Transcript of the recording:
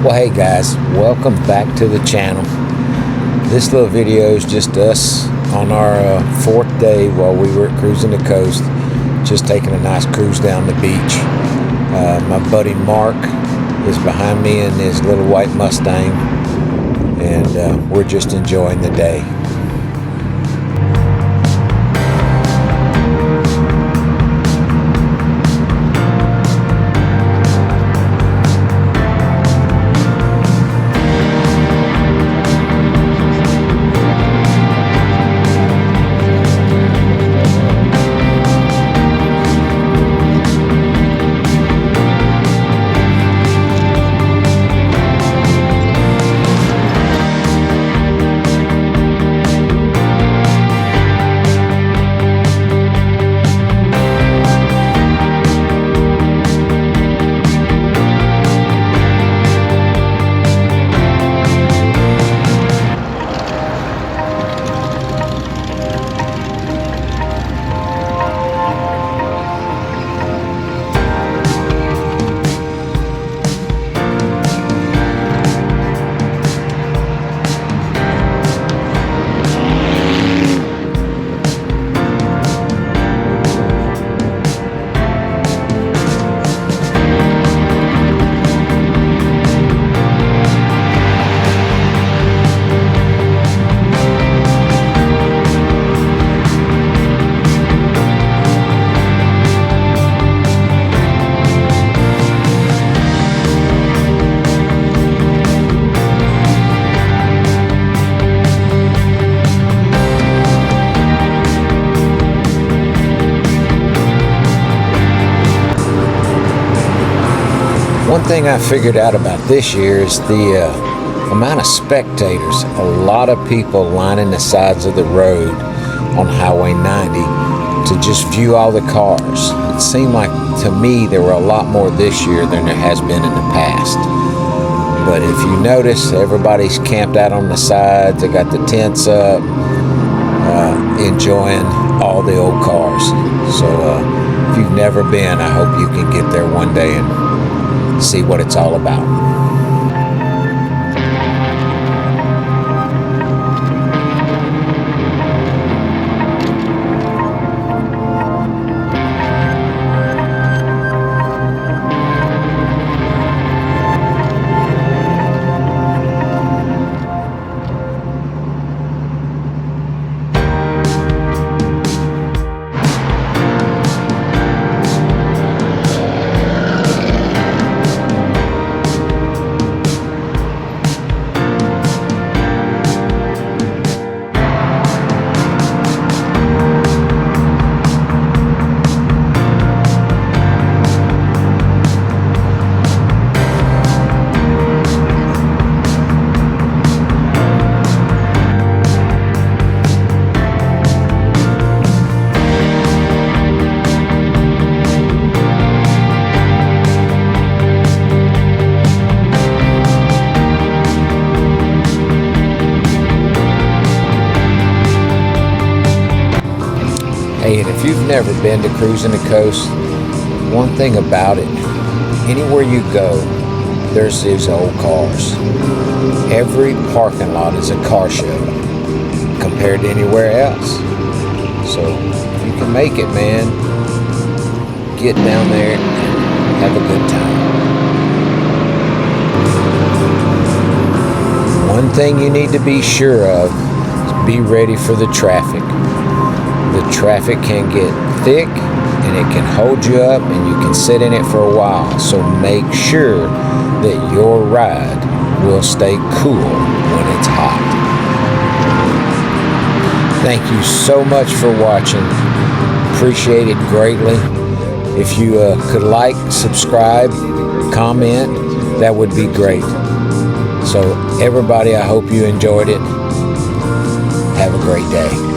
Well, hey guys, welcome back to the channel. This little video is just us on our fourth day while we were at Cruis'n the Coast, just taking a nice cruise down the beach. My buddy Mark is behind me in his little white Mustang, and we're just enjoying the day. One thing I figured out about this year is the amount of spectators. A lot of people lining the sides of the road on Highway 90 to just view all the cars. It seemed like, to me, there were a lot more this year than there has been in the past. But if you notice, everybody's camped out on the sides. They got the tents up, enjoying all the old cars. So if you've never been, I hope you can get there one day and see what it's all about. Hey, and if you've never been to Cruis'n the Coast, one thing about it, anywhere you go, there's these old cars. Every parking lot is a car show compared to anywhere else. So if you can make it, man, get down there and have a good time. One thing you need to be sure of is be ready for the traffic. The traffic can get thick and it can hold you up and you can sit in it for a while. So make sure that your ride will stay cool when it's hot. Thank you so much for watching. Appreciate it greatly. If you could like, subscribe, comment, that would be great. So everybody, I hope you enjoyed it. Have a great day.